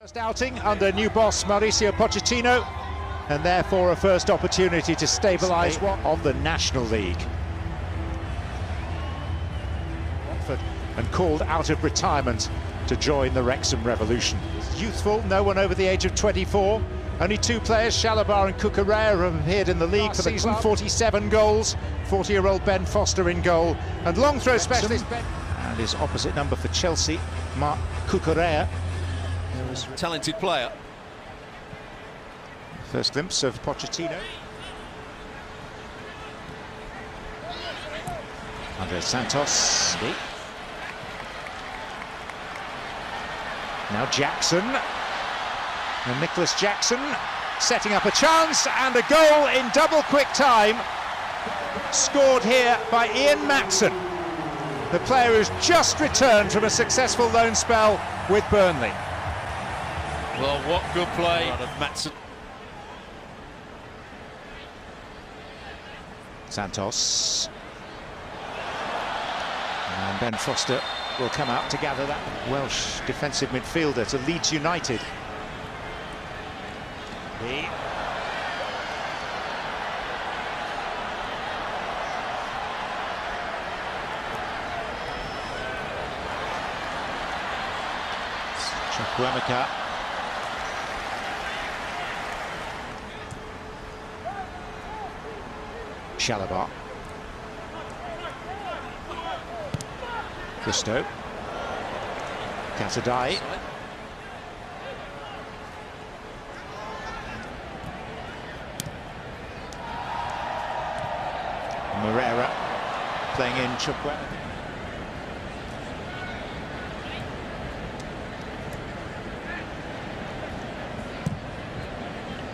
First outing under new boss Mauricio Pochettino, and therefore a first opportunity to stabilise one of the National League. And called out of retirement to join the Wrexham Revolution. Youthful, no one over the age of 24. Only two players, Chalobah and Cucurella, have appeared in the league for the season. 47 goals, 40-year-old Ben Foster in goal, and long throw specialist Ben. And his opposite number for Chelsea, Marc Cucurella. Talented player. First glimpse of Pochettino. Andre Santos. Now Jackson. And Nicholas Jackson setting up a chance, and a goal in double quick time. Scored here by Ian Matson, the player who's just returned from a successful loan spell with Burnley. Well, what good play out of Matson. Santos. And Ben Foster will come out to gather that. Welsh defensive midfielder to Leeds United. Chukwuemeka. Chalobah. Gusto. Casadei. Moreira playing in Chukwuemeka.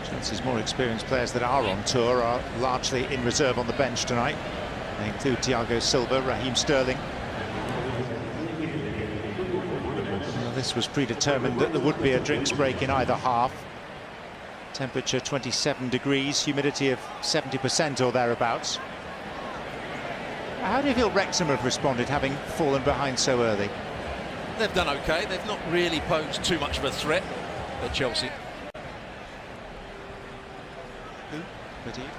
Chelsea's more experienced players that are on tour are largely in reserve on the bench tonight. They include Thiago Silva, Raheem Sterling. Well, this was predetermined that there would be a drinks break in either half. Temperature 27 degrees, humidity of 70% or thereabouts. How do you feel Wrexham have responded, having fallen behind so early? They've done okay. They've not really posed too much of a threat at Chelsea.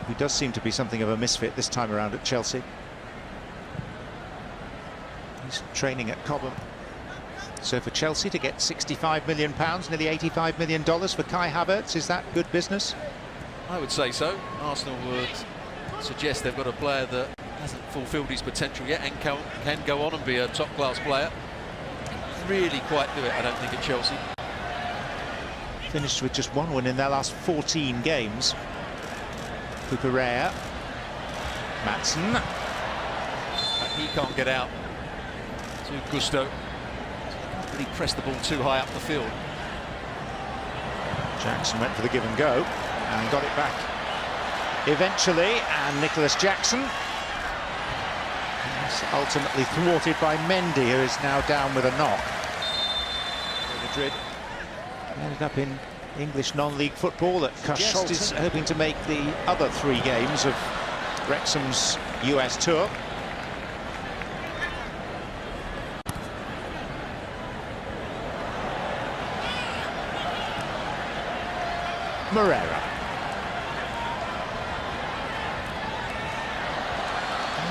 Who does seem to be something of a misfit this time around at Chelsea. He's training at Cobham. So for Chelsea to get £65 million, nearly $85 million for Kai Havertz, is that good business? I would say so. Arsenal would suggest they've got a player that hasn't fulfilled his potential yet and can go on and be a top-class player. Really quite do it, I don't think, at Chelsea. Finished with just one win in their last 14 games. Cucurella. Matson. But he can't get out to Gusto. Really pressed the ball too high up the field. Jackson went for the give and go and got it back eventually, and Nicholas Jackson is ultimately thwarted by Mendy, who is now down with a knock. Madrid ended up in English non-league football at Cashel. Is hoping to make the other 3 games of Wrexham's US tour. Moreira.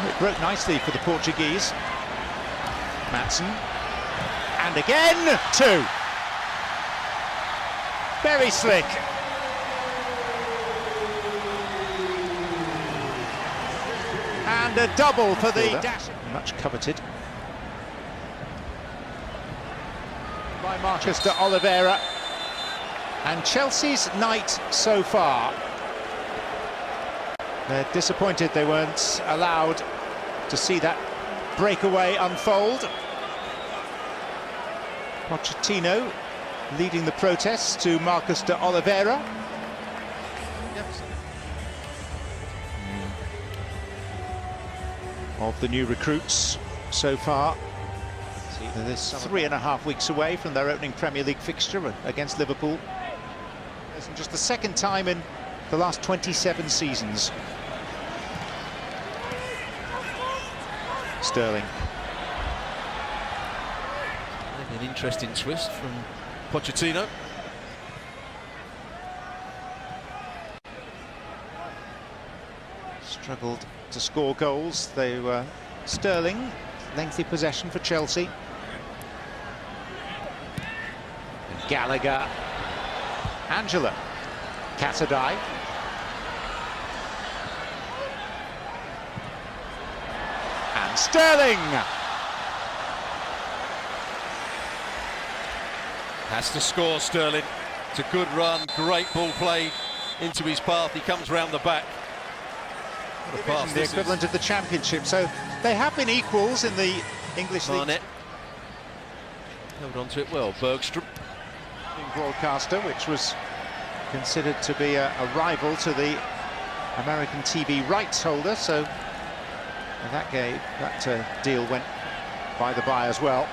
It broke nicely for the Portuguese. Matson. And again, 2. Very slick. And a double for the dash. Much coveted by Marcus de Oliveira. And Chelsea's night so far. They're disappointed they weren't allowed to see that breakaway unfold. Pochettino leading the protests to Marcus de Oliveira. Of the new recruits so far. They're 3.5 weeks away from their opening Premier League fixture against Liverpool. And just the second time in the last 27 seasons. Sterling. An interesting twist from Pochettino. struggled to score goals. They were Sterling, lengthy possession for Chelsea. And Gallagher, Angela, Catadai. And Sterling! Has to score, Sterling. It's a good run, great ball played into his path. He comes round the back. What a pass the equivalent of the Championship. So they have been equals in the English League. Barnett held on to it well. Bergstrom. Broadcaster, which was considered to be a rival to the American TV rights holder. So that deal went by the by as well.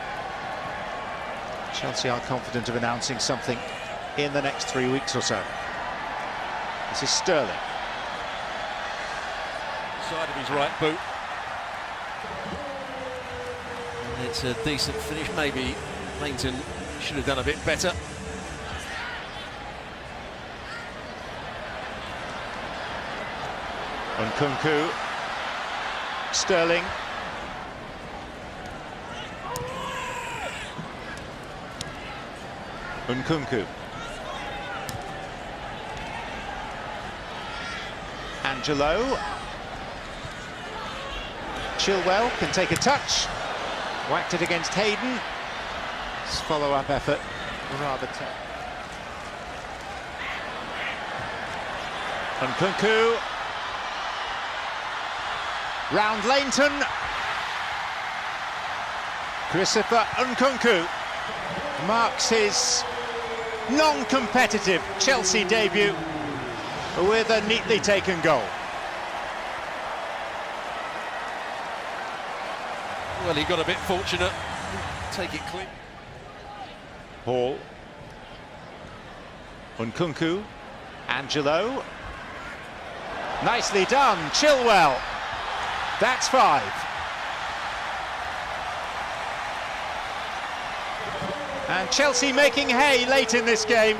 Chelsea are confident of announcing something in the next 3 weeks or so. This is Sterling. Side of his right boot. And it's a decent finish. Maybe Langton should have done a bit better. Nkunku. Sterling. Nkunku. Angelo. Chilwell can take a touch. Whacked it against Hayden. His follow-up effort rather tough. Nkunku. Round Leighton. Christopher Nkunku marks his non-competitive Chelsea debut with a neatly taken goal. Well, he got a bit fortunate. Take it clean. Hall. Nkunku. Angelo. Nicely done. Chilwell. That's 5. And Chelsea making hay late in this game,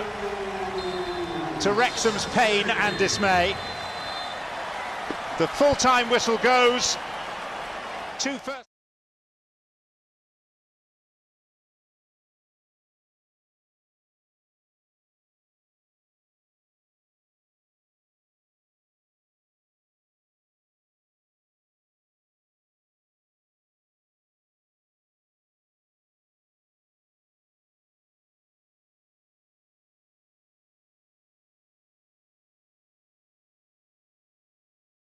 to Wrexham's pain and dismay. The full-time whistle goes. 2 first.